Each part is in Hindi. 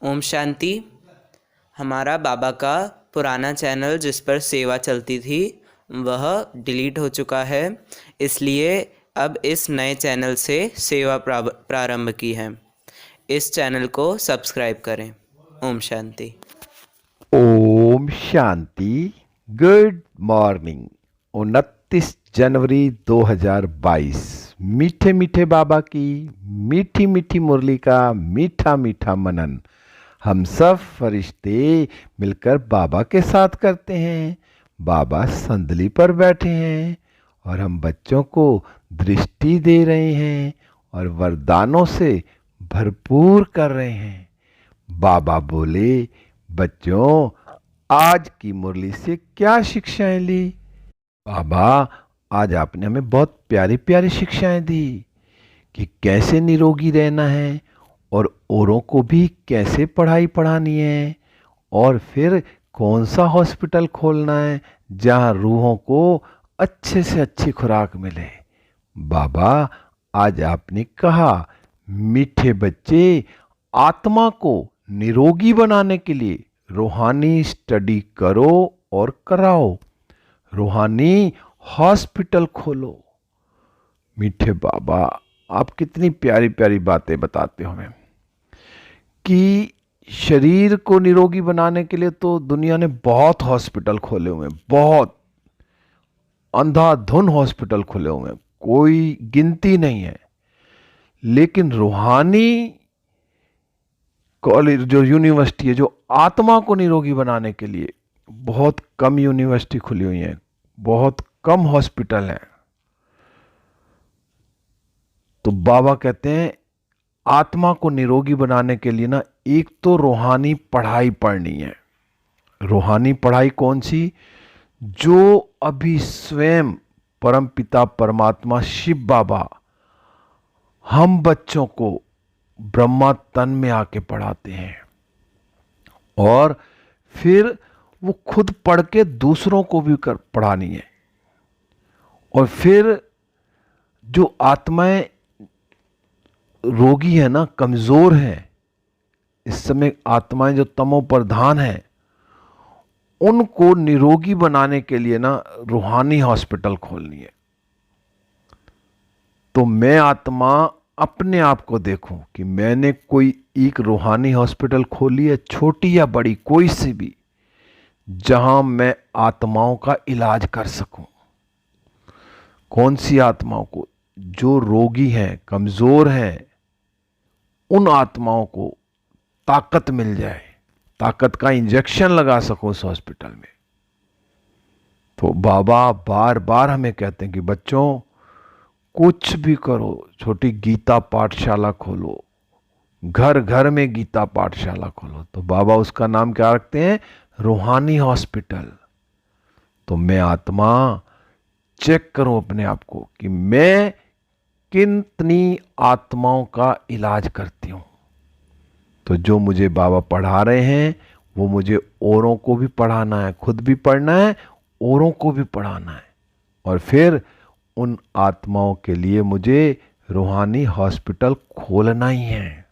ओम शांति। हमारा बाबा का पुराना चैनल जिस पर सेवा चलती थी वह डिलीट हो चुका है, इसलिए अब इस नए चैनल से सेवा प्रारंभ की है। इस चैनल को सब्सक्राइब करें। ओम शांति। ओम शांति। Good morning. 29 जनवरी 2022। मीठे मीठे बाबा की मीठी मीठी मुरली का मीठा मीठा मनन हम सब फरिश्ते मिलकर बाबा के साथ करते हैं। बाबा संदली पर बैठे हैं और हम बच्चों को दृष्टि दे रहे हैं और वरदानों से भरपूर कर रहे हैं। बाबा बोले, बच्चों आज की मुरली से क्या शिक्षाएं ली? बाबा आज आपने हमें बहुत प्यारी प्यारी शिक्षाएं दी कि कैसे निरोगी रहना है और औरों को भी कैसे पढ़ाई पढ़ानी है, और फिर कौन सा हॉस्पिटल खोलना है जहां रूहों को अच्छे से अच्छी खुराक मिले। बाबा आज आपने कहा, मीठे बच्चे, आत्मा को निरोगी बनाने के लिए रूहानी स्टडी करो और कराओ, रूहानी हॉस्पिटल खोलो। मीठे बाबा आप कितनी प्यारी प्यारी बातें बताते हो हमें कि शरीर को निरोगी बनाने के लिए तो दुनिया ने बहुत हॉस्पिटल खोले हुए हैं, बहुत अंधाधुन हॉस्पिटल खुले हुए हैं, कोई गिनती नहीं है। लेकिन रूहानी कॉलेज जो यूनिवर्सिटी है, जो आत्मा को निरोगी बनाने के लिए, बहुत कम यूनिवर्सिटी खुली हुई है, बहुत कम हॉस्पिटल हैं। तो बाबा कहते हैं आत्मा को निरोगी बनाने के लिए ना, एक तो रूहानी पढ़ाई पढ़नी है। रूहानी पढ़ाई कौन सी? जो अभी स्वयं परमपिता परमात्मा शिव बाबा हम बच्चों को ब्रह्मा तन में आके पढ़ाते हैं, और फिर वो खुद पढ़ के दूसरों को भी पढ़ानी है। और फिर जो आत्माएं रोगी है ना, कमजोर है, इस समय आत्माएं जो तमो प्रधान है, उनको निरोगी बनाने के लिए ना रूहानी हॉस्पिटल खोलनी है। तो मैं आत्मा अपने आप को देखूं कि मैंने कोई एक रूहानी हॉस्पिटल खोली है, छोटी या बड़ी, कोई सी भी, जहां मैं आत्माओं का इलाज कर सकूं। कौन सी आत्माओं को? जो रोगी हैं, कमजोर हैं, उन आत्माओं को ताकत मिल जाए, ताकत का इंजेक्शन लगा सकूं उस हॉस्पिटल में। तो बाबा बार बार हमें कहते हैं कि बच्चों कुछ भी करो, छोटी गीता पाठशाला खोलो, घर घर में गीता पाठशाला खोलो। तो बाबा उसका नाम क्या रखते हैं? रूहानी हॉस्पिटल। तो मैं आत्मा चेक करूं अपने आप को कि मैं कितनी आत्माओं का इलाज करती हूं। तो जो मुझे बाबा पढ़ा रहे हैं वो मुझे औरों को भी पढ़ाना है, खुद भी पढ़ना है, औरों को भी पढ़ाना है। और फिर उन आत्माओं के लिए मुझे रूहानी हॉस्पिटल खोलना ही है,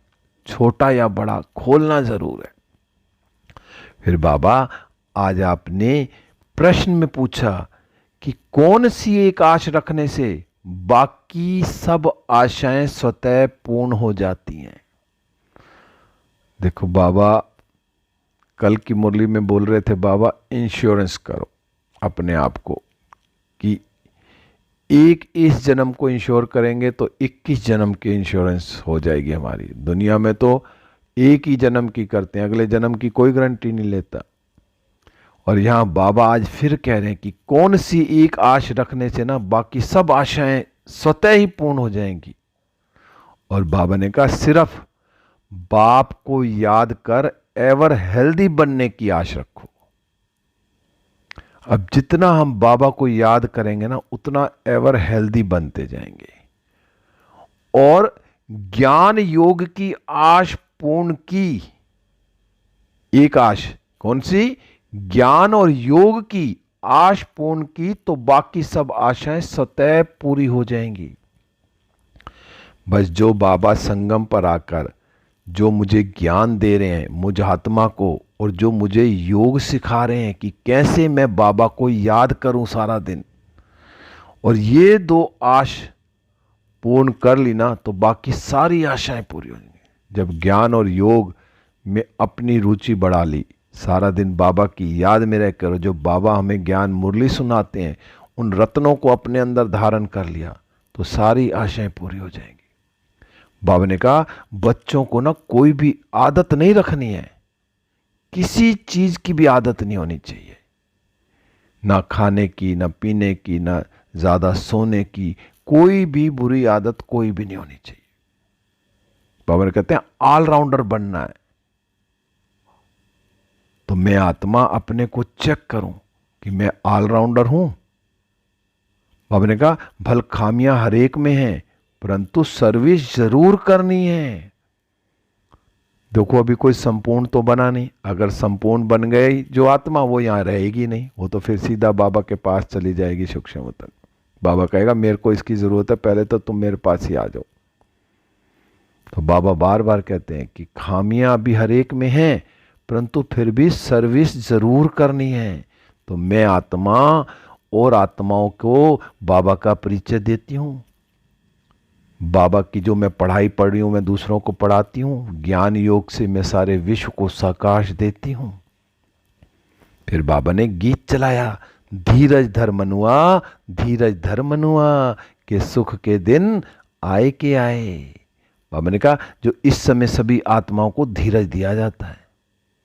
छोटा या बड़ा खोलना जरूर है। फिर बाबा आज आपने प्रश्न में पूछा कि कौन सी एक आश रखने से बाकी सब आशाएं स्वतः पूर्ण हो जाती हैं। देखो बाबा कल की मुरली में बोल रहे थे, बाबा इंश्योरेंस करो अपने आप को कि एक इस जन्म को इंश्योर करेंगे तो 21 जन्म की इंश्योरेंस हो जाएगी हमारी। दुनिया में तो एक ही जन्म की करते हैं, अगले जन्म की कोई गारंटी नहीं लेता। और यहां बाबा आज फिर कह रहे हैं कि कौन सी एक आश रखने से ना बाकी सब आशाएं स्वतः ही पूर्ण हो जाएंगी। और बाबा ने कहा सिर्फ बाप को याद कर एवर हेल्दी बनने की आश रखो। अब जितना हम बाबा को याद करेंगे ना, उतना एवर हेल्दी बनते जाएंगे। और ज्ञान योग की आश पूर्ण की, एक आश कौन सी? ज्ञान और योग की आश पूर्ण की तो बाकी सब आशाएं स्वतः पूरी हो जाएंगी। बस जो बाबा संगम पर आकर जो मुझे ज्ञान दे रहे हैं मुझ आत्मा को, और जो मुझे योग सिखा रहे हैं कि कैसे मैं बाबा को याद करूं सारा दिन, और ये दो आश पूर्ण कर ली ना तो बाकी सारी आशाएं पूरी हो जाएंगी। जब ज्ञान और योग में अपनी रुचि बढ़ा ली, सारा दिन बाबा की याद में रह कर जो बाबा हमें ज्ञान मुरली सुनाते हैं उन रत्नों को अपने अंदर धारण कर लिया तो सारी आशाएं पूरी हो जाएंगी। बाबा ने कहा बच्चों को ना कोई भी आदत नहीं रखनी है, किसी चीज की भी आदत नहीं होनी चाहिए, ना खाने की, ना पीने की, ना ज्यादा सोने की, कोई भी बुरी आदत कोई भी नहीं होनी चाहिए। बाबा ने कहते हैं ऑलराउंडर बनना है। तो मैं आत्मा अपने को चेक करूं कि मैं ऑलराउंडर हूं। बाबा ने कहा भल खामियां हर एक में हैं परंतु सर्विस जरूर करनी है। देखो अभी कोई संपूर्ण तो बना नहीं, अगर संपूर्ण बन गई जो आत्मा वो यहां रहेगी नहीं, वो तो फिर सीधा बाबा के पास चली जाएगी सूक्ष्म वतन। बाबा कहेगा मेरे को इसकी जरूरत है, पहले तो तुम मेरे पास ही आ जाओ। तो बाबा बार बार कहते हैं कि खामियां अभी हर एक में हैं परंतु फिर भी सर्विस जरूर करनी है। तो मैं आत्मा और आत्माओं को बाबा का परिचय देती हूं। बाबा की जो मैं पढ़ाई पढ़ रही हूं मैं दूसरों को पढ़ाती हूं। ज्ञान योग से मैं सारे विश्व को साकाश देती हूं। फिर बाबा ने गीत चलाया, धीरज धर मनुआ, धीरज धर मनुआ, के सुख के दिन आए के आए। बाबा ने कहा जो इस समय सभी आत्माओं को धीरज दिया जाता है।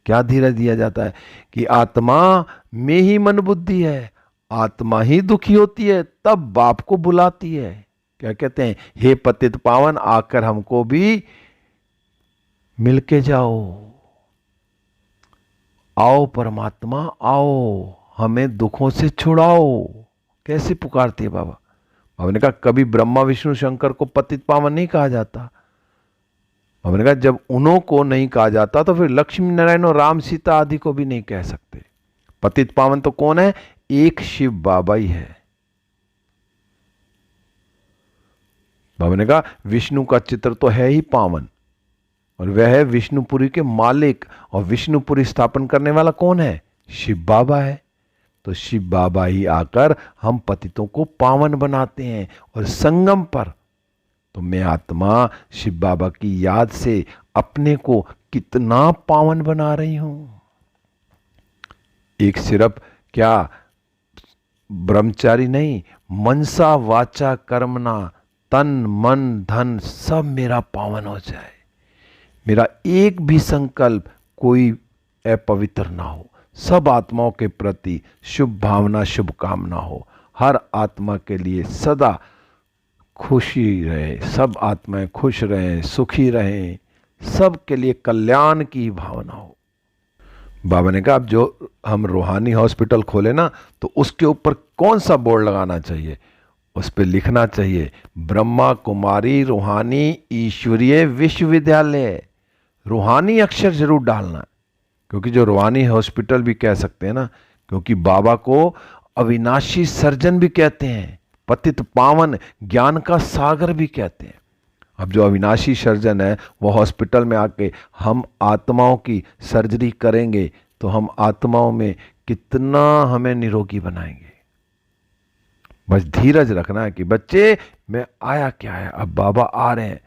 क्या धीरज दिया जाता है कि आत्मा में ही मन बुद्धि है, आत्मा ही दुखी होती है तब बाप को बुलाती है। क्या कहते हैं, हे पतित पावन आकर हमको भी मिलके जाओ, आओ परमात्मा आओ, हमें दुखों से छुड़ाओ। कैसे पुकारती है बाबा। बाबा ने कहा कभी ब्रह्मा विष्णु शंकर को पतित पावन नहीं कहा जाता। बाबा ने कहा जब उन्हों को नहीं कहा जाता तो फिर लक्ष्मी नारायण और राम सीता आदि को भी नहीं कह सकते। पतित पावन तो कौन है, एक शिव बाबा ही है। बाबा ने कहा विष्णु का चित्र तो है ही पावन, और वह है विष्णुपुरी के मालिक, और विष्णुपुरी स्थापन करने वाला कौन है, शिव बाबा है। तो शिव बाबा ही आकर हम पतितों को पावन बनाते हैं। और संगम पर तो मैं आत्मा शिव बाबा की याद से अपने को कितना पावन बना रही हूं। एक सिर्फ क्या ब्रह्मचारी नहीं, मनसा वाचा कर्मना, तन मन धन सब मेरा पावन हो जाए। मेरा एक भी संकल्प कोई अपवित्र ना हो, सब आत्माओं के प्रति शुभ भावना शुभ कामना हो, हर आत्मा के लिए सदा खुशी रहे, सब आत्माएं खुश रहें, सुखी रहें, सब के लिए कल्याण की भावना हो। बाबा ने कहा अब जो हम रूहानी हॉस्पिटल खोले ना तो उसके ऊपर कौन सा बोर्ड लगाना चाहिए, उस पर लिखना चाहिए ब्रह्मा कुमारी रूहानी ईश्वरीय विश्वविद्यालय। रूहानी अक्षर जरूर डालना, क्योंकि जो रूहानी हॉस्पिटल भी कह सकते हैं ना, क्योंकि बाबा को अविनाशी सर्जन भी कहते हैं, पतित पावन ज्ञान का सागर भी कहते हैं। अब जो अविनाशी सर्जन है वो हॉस्पिटल में आके हम आत्माओं की सर्जरी करेंगे तो हम आत्माओं में कितना हमें निरोगी बनाएंगे। बस धीरज रखना है कि बच्चे मैं आया क्या है, अब बाबा आ रहे हैं।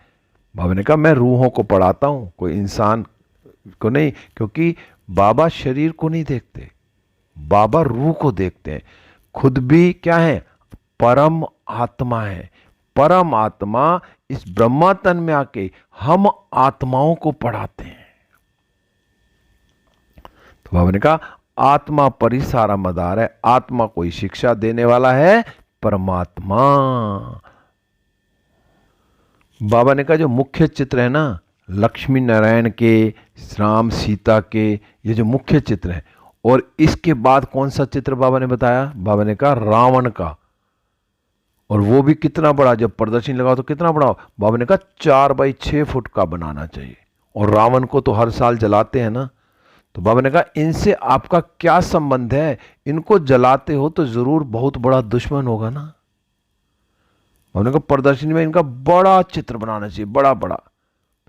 बाबा ने कहा मैं रूहों को पढ़ाता हूं, कोई इंसान को नहीं, क्योंकि बाबा शरीर को नहीं देखते, बाबा रूह को देखते हैं। खुद भी क्या है, परम आत्मा है। परम आत्मा इस ब्रह्मा तन में आके हम आत्माओं को पढ़ाते हैं। तो बाबा ने कहा आत्मा पर ही सारा मदार है, आत्मा कोई शिक्षा देने वाला है परमात्मा। बाबा ने कहा जो मुख्य चित्र है ना लक्ष्मी नारायण के, राम सीता के, ये जो मुख्य चित्र है, और इसके बाद कौन सा चित्र बाबा ने बताया, बाबा ने कहा रावण का, और वो भी कितना बड़ा, जब प्रदर्शनी लगाओ तो कितना बड़ा, बाबा ने कहा 4 बाई 6 फुट का बनाना चाहिए। और रावण को तो हर साल जलाते हैं ना, तो बाबा ने कहा इनसे आपका क्या संबंध है, इनको जलाते हो तो जरूर बहुत बड़ा दुश्मन होगा ना। बाबा ने कहा प्रदर्शनी में इनका बड़ा चित्र बनाना चाहिए, बड़ा बड़ा।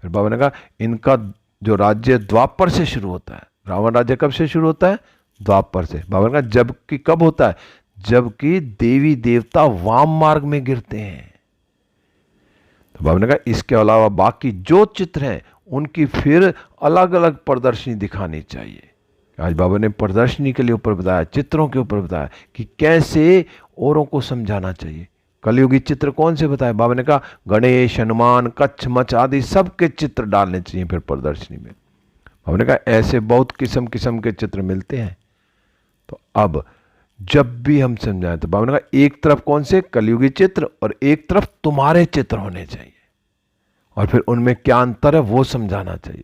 फिर बाबा ने कहा इनका जो राज्य द्वापर से शुरू होता है। रावण राज्य कब से शुरू होता है? द्वापर से। बाबा ने कहा जबकि कब होता है? जबकि देवी देवता वाम मार्ग में गिरते हैं। तो बाबा ने कहा इसके अलावा बाकी जो चित्र हैं उनकी फिर अलग अलग प्रदर्शनी दिखानी चाहिए। आज बाबा ने प्रदर्शनी के लिए ऊपर बताया, चित्रों के ऊपर बताया कि कैसे औरों को समझाना चाहिए। कलयुगी चित्र कौन से बताए? बाबा ने कहा गणेश, हनुमान, कच्छ, मच्छ आदि सबके चित्र डालने चाहिए फिर प्रदर्शनी में। बाबा ने कहा ऐसे बहुत किस्म किस्म के चित्र मिलते हैं। तो अब जब भी हम समझाएं तो बाबा ने कहा एक तरफ कौन से? कलयुगी चित्र, और एक तरफ तुम्हारे चित्र होने चाहिए, और फिर उनमें क्या अंतर है वो समझाना चाहिए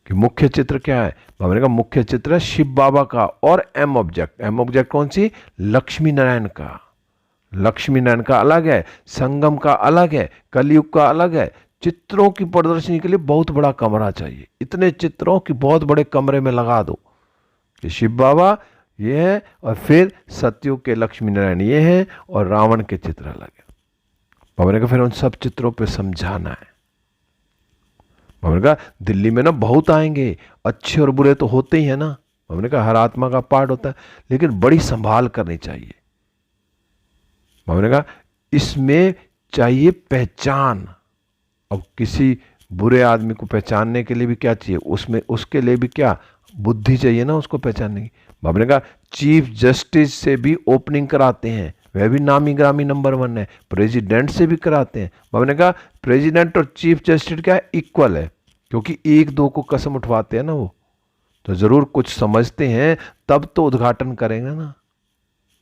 कि मुख्य चित्र क्या है। बाबा ने कहा मुख्य चित्र है शिव बाबा का, और एम ऑब्जेक्ट। एम ऑब्जेक्ट कौन सी? लक्ष्मी नारायण का। लक्ष्मी नारायण का अलग है, संगम का अलग है, कलयुग का अलग है। चित्रों की प्रदर्शनी के लिए बहुत बड़ा कमरा चाहिए। इतने चित्रों की बहुत बड़े कमरे में लगा दो कि शिव बाबा ये है, और फिर सतयुग के लक्ष्मी नारायण ये हैं, और रावण के चित्र अलग है। बाबा ने कहा फिर उन सब चित्रों पे समझाना है। बाबा ने कहा दिल्ली में ना बहुत आएंगे, अच्छे और बुरे तो होते ही है ना। बाबा ने कहा हर आत्मा का पार्ट होता है, लेकिन बड़ी संभाल करनी चाहिए। बाबा ने कहा इसमें चाहिए पहचान। अब किसी बुरे आदमी को पहचानने के लिए भी क्या चाहिए? उसमें उसके लिए भी क्या बुद्धि चाहिए ना उसको पहचानने की। बाबा ने कहा चीफ जस्टिस से भी ओपनिंग कराते हैं, वह भी नामी ग्रामी नंबर 1 है। प्रेसिडेंट से भी कराते हैं। बाबा ने कहा प्रेसिडेंट और चीफ जस्टिस क्या है? इक्वल है, क्योंकि एक दो को कसम उठवाते हैं ना वो, तो जरूर कुछ समझते हैं तब तो उद्घाटन करेंगे ना।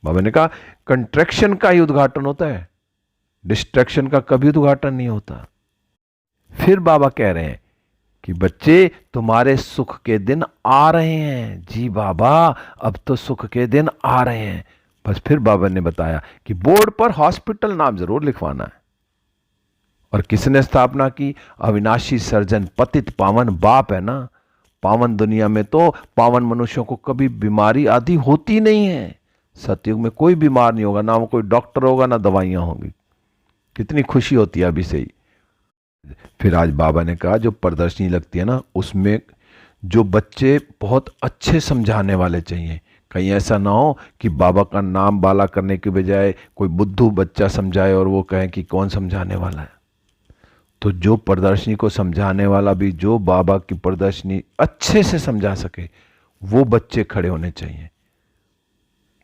बाबा ने कहा कंट्रैक्शन का ही उद्घाटन होता है, डिस्ट्रैक्शन का कभी उद्घाटन नहीं होता। फिर बाबा कह रहे हैं कि बच्चे तुम्हारे सुख के दिन आ रहे हैं। जी बाबा अब तो सुख के दिन आ रहे हैं। बस फिर बाबा ने बताया कि बोर्ड पर हॉस्पिटल नाम जरूर लिखवाना है। और किसने स्थापना की? अविनाशी सर्जन पतित पावन बाप है ना। पावन दुनिया में तो पावन मनुष्यों को कभी बीमारी आदि होती नहीं है। सतयुग में कोई बीमार नहीं होगा, ना वो कोई डॉक्टर होगा, ना दवाइयां होंगी। कितनी खुशी होती है अभी से ही। फिर आज बाबा ने कहा जो प्रदर्शनी लगती है ना, उसमें जो बच्चे बहुत अच्छे समझाने वाले चाहिए। कहीं ऐसा ना हो कि बाबा का नाम बाला करने के बजाय कोई बुद्धू बच्चा समझाए और वो कहे कि कौन समझाने वाला है। तो जो प्रदर्शनी को समझाने वाला भी, जो बाबा की प्रदर्शनी अच्छे से समझा सके, वो बच्चे खड़े होने चाहिए।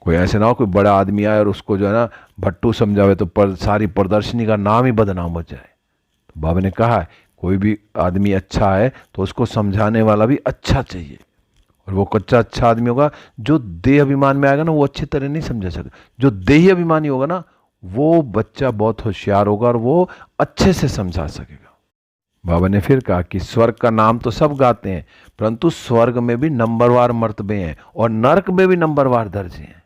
कोई ऐसे ना हो कोई बड़ा आदमी आए और उसको जो है ना भट्टू समझावे तो सारी प्रदर्शनी का नाम ही बदनाम हो जाए। तो बाबा ने कहा कोई भी आदमी अच्छा है तो उसको समझाने वाला भी अच्छा चाहिए, और वो कच्चा अच्छा आदमी होगा जो देह अभिमान में आएगा ना, वो अच्छी तरह नहीं समझा सकता। जो देही अभिमानी होगा ना, वो बच्चा बहुत होशियार होगा और वो अच्छे से समझा सकेगा। बाबा ने फिर कहा कि स्वर्ग का नाम तो सब गाते हैं, परंतु स्वर्ग में भी नंबरवार मर्तबे हैं और नरक में भी नंबरवार दर्जे हैं।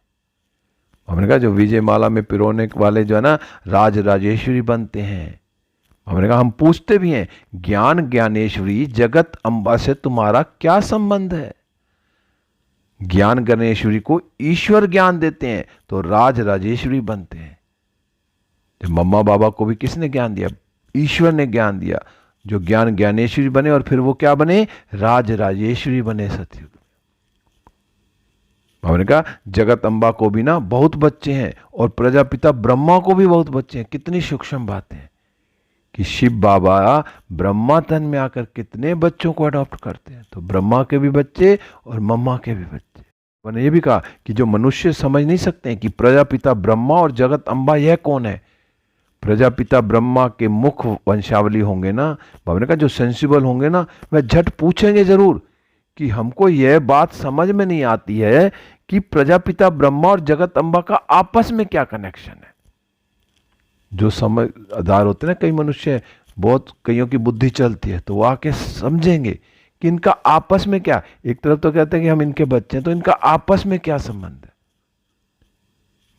हमने कहा जो विजय माला में पिरोने वाले जो है ना राज राजेश्वरी बनते हैं। हमने कहा हम पूछते भी हैं ज्ञान ज्ञानेश्वरी जगत अम्बा से तुम्हारा क्या संबंध है? ज्ञान ज्ञानेश्वरी को ईश्वर ज्ञान देते हैं तो राज राजेश्वरी बनते हैं। जब मम्मा बाबा को भी किसने ज्ञान दिया? ईश्वर ने ज्ञान दिया। जो ज्ञान ज्ञानेश्वरी बने और फिर वो क्या बने? राज राजेश्वरी बने सतयुग। हमने कहा जगत अम्बा को भी ना बहुत बच्चे हैं और प्रजापिता ब्रह्मा को भी बहुत बच्चे हैं। कितनी सूक्ष्म बातें हैं कि शिव बाबा ब्रह्मा तन में आकर कितने बच्चों को अडॉप्ट करते हैं। तो ब्रह्मा के भी बच्चे और मम्मा के भी बच्चे। मैंने ये भी कहा कि जो मनुष्य समझ नहीं सकते हैं कि प्रजापिता ब्रह्मा और जगत अम्बा यह कौन है। प्रजापिता ब्रह्मा के मुख वंशावली होंगे ना, बाबा ने कहा जो सेंसिबल होंगे ना, वह झट पूछेंगे जरूर कि हमको यह बात समझ में नहीं आती है कि प्रजापिता ब्रह्मा और जगत अम्बा का आपस में क्या कनेक्शन है। जो समझदार होते हैं ना, कई मनुष्य बहुत, कईयों की बुद्धि चलती है तो वो आके समझेंगे कि इनका आपस में क्या। एक तरफ तो कहते हैं कि हम इनके बच्चे हैं, तो इनका आपस में क्या संबंध है।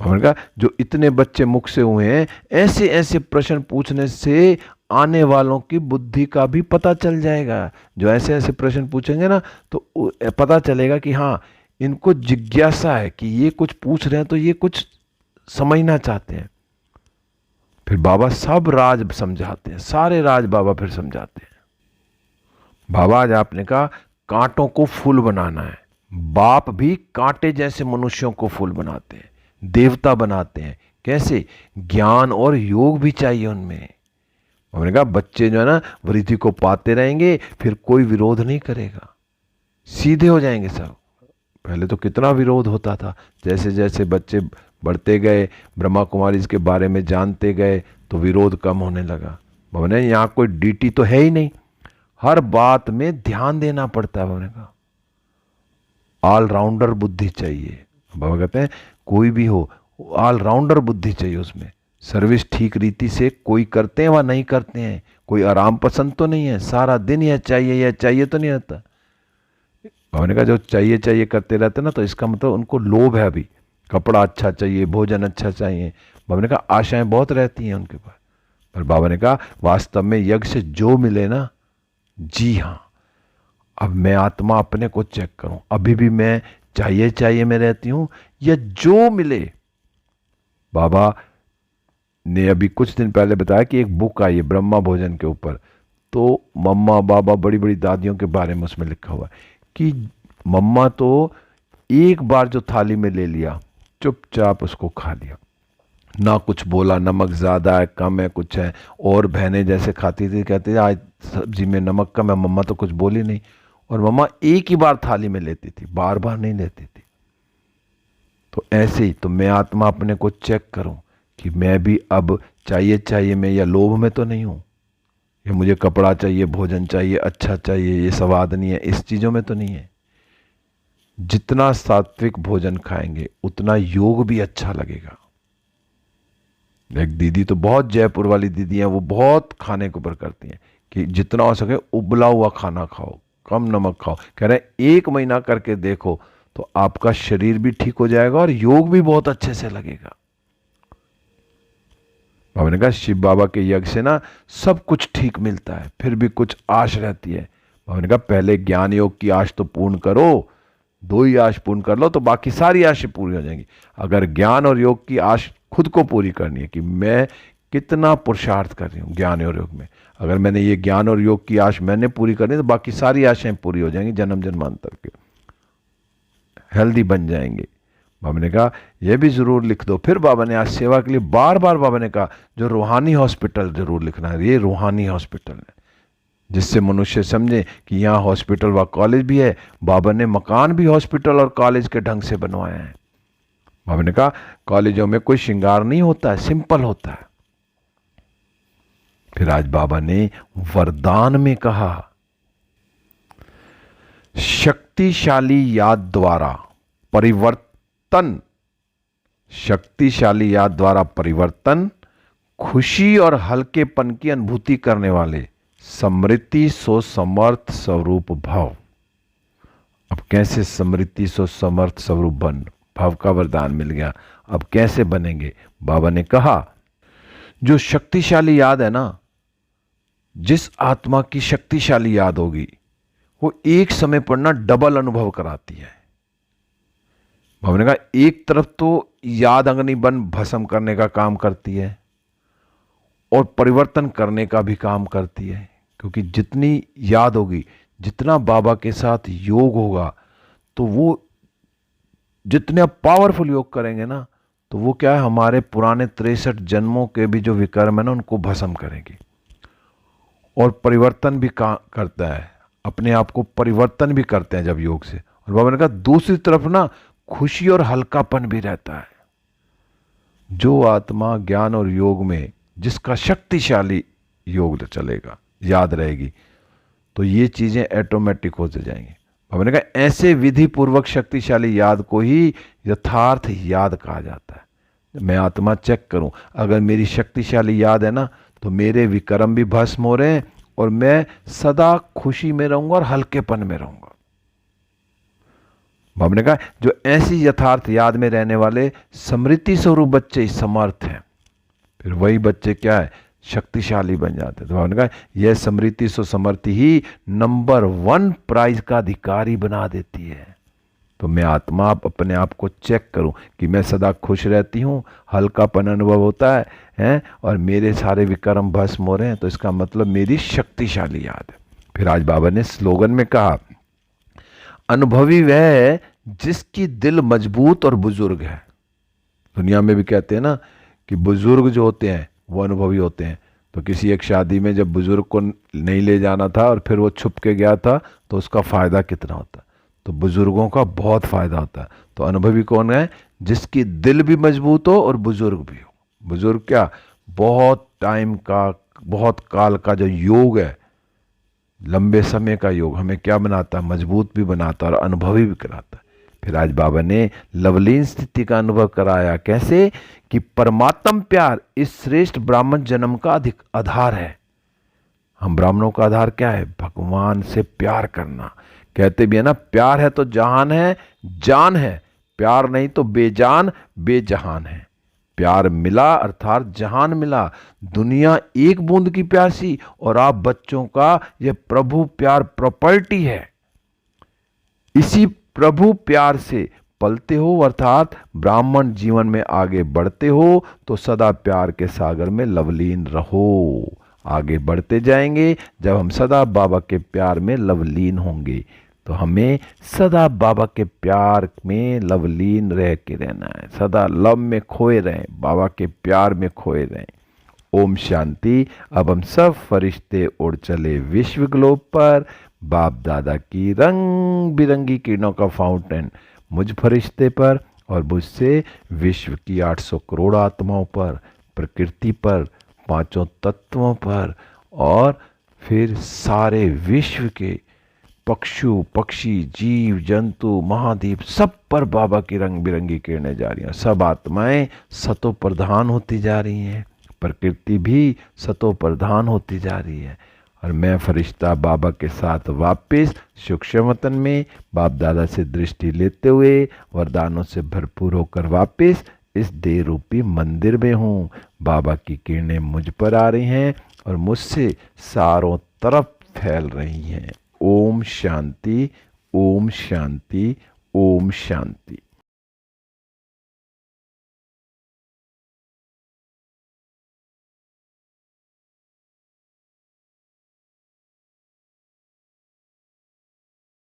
हमने कहा जो इतने बच्चे मुख से हुए हैं, ऐसे ऐसे प्रश्न पूछने से आने वालों की बुद्धि का भी पता चल जाएगा। जो ऐसे ऐसे प्रश्न पूछेंगे ना तो पता चलेगा कि हाँ इनको जिज्ञासा है कि ये कुछ पूछ रहे हैं तो ये कुछ समझना चाहते हैं। फिर बाबा सब राज समझाते हैं, सारे राज बाबा फिर समझाते हैं। बाबा आज आपने कहा कांटों को फूल बनाना है। बाप भी कांटे जैसे मनुष्यों को फूल बनाते हैं, देवता बनाते हैं। कैसे? ज्ञान और योग भी चाहिए उनमें। हमने कहा बच्चे जो है ना वृद्धि को पाते रहेंगे, फिर कोई विरोध नहीं करेगा, सीधे हो जाएंगे सब। पहले तो कितना विरोध होता था, जैसे जैसे बच्चे बढ़ते गए, ब्रह्मा कुमारी के बारे में जानते गए, तो विरोध कम होने लगा। बाबा ने यहाँ कोई डीटी तो है ही नहीं, हर बात में ध्यान देना पड़ता है। बाबा ने कहा ऑलराउंडर बुद्धि चाहिए। बाबा कहते हैं कोई भी हो ऑलराउंडर बुद्धि चाहिए उसमें। सर्विस ठीक रीति से कोई करते हैं व नहीं करते हैं, कोई आराम पसंद तो नहीं है, सारा दिन यह चाहिए तो नहीं रहता। बाबा ने कहा जो चाहिए चाहिए करते रहते ना, तो इसका मतलब उनको लोभ है। अभी कपड़ा अच्छा चाहिए, भोजन अच्छा चाहिए। बाबा ने कहा आशाएं बहुत रहती हैं उनके पास, पर बाबा ने कहा वास्तव में यज्ञ से जो मिले ना, जी हाँ, अब मैं आत्मा अपने को चेक करूं, अभी भी मैं चाहिए में रहती हूं या जो मिले। बाबा ने अभी कुछ दिन पहले बताया कि एक बुक आई है ब्रह्मा भोजन के ऊपर, तो मम्मा बाबा बड़ी बड़ी दादियों के बारे में उसमें लिखा हुआ है कि मम्मा तो एक बार जो थाली में ले लिया चुपचाप उसको खा लिया, ना कुछ बोला, नमक ज़्यादा है कम है कुछ है। और बहनें जैसे खाती थी, कहती थी आज सब्जी में नमक कम है, मम्मा तो कुछ बोली नहीं। और मम्मा एक ही बार थाली में लेती थी, बार बार नहीं लेती थी। तो ऐसे ही तो मैं आत्मा अपने को चेक करूं कि मैं भी अब चाहिए में या लोभ में तो नहीं हूं, या मुझे कपड़ा चाहिए, भोजन चाहिए, अच्छा चाहिए, ये स्वाद नहीं है, इस चीज़ों में तो नहीं है। जितना सात्विक भोजन खाएंगे उतना योग भी अच्छा लगेगा। एक दीदी तो बहुत, जयपुर वाली दीदी हैं, वो बहुत खाने के ऊपर करती हैं कि जितना हो सके उबला हुआ खाना खाओ, कम नमक खाओ। कह रहे हैं 1 महीना करके देखो तो आपका शरीर भी ठीक हो जाएगा और योग भी बहुत अच्छे से लगेगा। बाबा ने कहा शिव बाबा के यज्ञ से ना सब कुछ ठीक मिलता है, फिर भी कुछ आश रहती है। बाबा ने कहा पहले ज्ञान योग की आश तो पूर्ण करो, 2 ही आश पूर्ण कर लो तो बाकी सारी आशें पूरी हो जाएंगी। अगर ज्ञान और योग की आश खुद को पूरी करनी है कि मैं कितना पुरुषार्थ कर रही हूँ ज्ञान और योग में, अगर मैंने ये ज्ञान और योग की आश मैंने पूरी करनी है तो बाकी सारी आशाएं पूरी हो जाएंगी, जन्म जन्मांतर के हेल्दी बन जाएंगे। बाबा ने कहा यह भी जरूर लिख दो। फिर बाबा ने आज सेवा के लिए बार बार बाबा ने कहा जो रूहानी हॉस्पिटल जरूर लिखना है, ये रूहानी हॉस्पिटल है, जिससे मनुष्य समझे कि यहाँ हॉस्पिटल व कॉलेज भी है। बाबा ने मकान भी हॉस्पिटल और कॉलेज के ढंग से बनवाया है। बाबा ने कहा कॉलेजों में कोई श्रृंगार नहीं होता है, सिंपल होता है। फिर आज बाबा ने वरदान में कहा शक्तिशाली याद द्वारा परिवर्तन, शक्तिशाली याद द्वारा परिवर्तन, खुशी और हल्केपन की अनुभूति करने वाले समृद्धि सो समर्थ स्वरूप भव। अब कैसे समृद्धि सो समर्थ स्वरूप बन, भव का वरदान मिल गया। अब कैसे बनेंगे? बाबा ने कहा जो शक्तिशाली याद है ना, जिस आत्मा की शक्तिशाली याद होगी वो एक समय पर ना डबल अनुभव कराती है। बाबा ने कहा एक तरफ तो याद अग्नि बन भस्म करने का काम करती है और परिवर्तन करने का भी काम करती है, क्योंकि जितनी याद होगी, जितना बाबा के साथ योग होगा, तो वो जितने पावरफुल योग करेंगे ना, तो वो क्या है हमारे पुराने 63 जन्मों के भी जो विकर्म है ना उनको भस्म करेंगी और परिवर्तन भी करता है, अपने आप को परिवर्तन भी करते हैं जब योग से। और बाबा ने कहा दूसरी तरफ ना खुशी और हल्कापन भी रहता है। जो आत्मा ज्ञान और योग में, जिसका शक्तिशाली योग चलेगा, याद रहेगी, तो ये चीजें ऑटोमेटिक होते जाएंगी। बाबा ने कहा ऐसे विधि पूर्वक शक्तिशाली याद को ही यथार्थ याद कहा जाता है। मैं आत्मा चेक करूं, अगर मेरी शक्तिशाली याद है ना, तो मेरे विक्रम भी भस्म हो रहे हैं और मैं सदा खुशी में रहूंगा और हल्केपन में रहूंगा। बाबा ने कहा जो ऐसी यथार्थ याद में रहने वाले समृद्धि स्वरूप बच्चे समर्थ हैं, फिर वही बच्चे क्या है, शक्तिशाली बन जाते हैं। तो बाबा ने कहा यह समृद्धि सो समर्थि ही नंबर 1 प्राइज का अधिकारी बना देती है। तो मैं आत्मा आप अपने आप को चेक करूं कि मैं सदा खुश रहती हूं, हल्कापन अनुभव होता है हैं और मेरे सारे विक्रम भस्म हो रहे हैं, तो इसका मतलब मेरी शक्तिशाली याद है। फिर आज बाबा ने स्लोगन में कहा, अनुभवी वह है जिसकी दिल मजबूत और बुजुर्ग है। दुनिया में भी कहते हैं ना कि बुजुर्ग जो होते हैं वो अनुभवी होते हैं। तो किसी एक शादी में जब बुजुर्ग को नहीं ले जाना था और फिर वो छुप के गया था, तो उसका फायदा कितना होता। तो बुजुर्गों का बहुत फायदा होता है। तो अनुभवी कौन है? जिसकी दिल भी मजबूत हो और बुजुर्ग भी हो। बुजुर्ग क्या? बहुत टाइम का, बहुत काल का जो योग है, लंबे समय का योग हमें क्या बनाता है? मजबूत भी बनाता है और अनुभवी भी कराता है। फिर आज बाबा ने लवलीन स्थिति का अनुभव कराया। कैसे? कि परमात्म प्यार इस श्रेष्ठ ब्राह्मण जन्म का अधिक आधार है। हम ब्राह्मणों का आधार क्या है? भगवान से प्यार करना। कहते भी है ना, प्यार है तो जहान है, जान है, प्यार नहीं तो बेजान बेजहान है। प्यार मिला अर्थात जहान मिला। दुनिया एक बूंद की प्यासी और आप बच्चों का यह प्रभु प्यार प्रॉपर्टी है। इसी प्रभु प्यार से पलते हो अर्थात ब्राह्मण जीवन में आगे बढ़ते हो, तो सदा प्यार के सागर में लवलीन रहो। आगे बढ़ते जाएंगे जब हम सदा बाबा के प्यार में लवलीन होंगे। तो हमें सदा बाबा के प्यार में लवलीन रह के रहना है। सदा लव में खोए रहें, बाबा के प्यार में खोए रहें। ओम शांति। अब हम सब फरिश्ते उड़ चले विश्व ग्लोब पर। बाप दादा की रंग बिरंगी किरणों का फाउंटेन मुझ फरिश्ते पर और मुझसे विश्व की 800 करोड़ आत्माओं पर, प्रकृति पर, पांचों तत्वों पर और फिर सारे विश्व के पक्षु पक्षी जीव जंतु महाद्वीप सब पर बाबा की रंग बिरंगी किरणें जा रही हैं। सब आत्माएं सतो प्रधान होती जा रही हैं, प्रकृति भी सतो प्रधान होती जा रही है। और मैं फरिश्ता बाबा के साथ वापस सूक्ष्म वतन में बाप दादा से दृष्टि लेते हुए वरदानों से भरपूर होकर वापस इस देह रूपी मंदिर में हूँ। बाबा की किरणें मुझ पर आ रही हैं और मुझसे चारों तरफ फैल रही हैं। ओम शांति, ओम शांति, ओम शांति।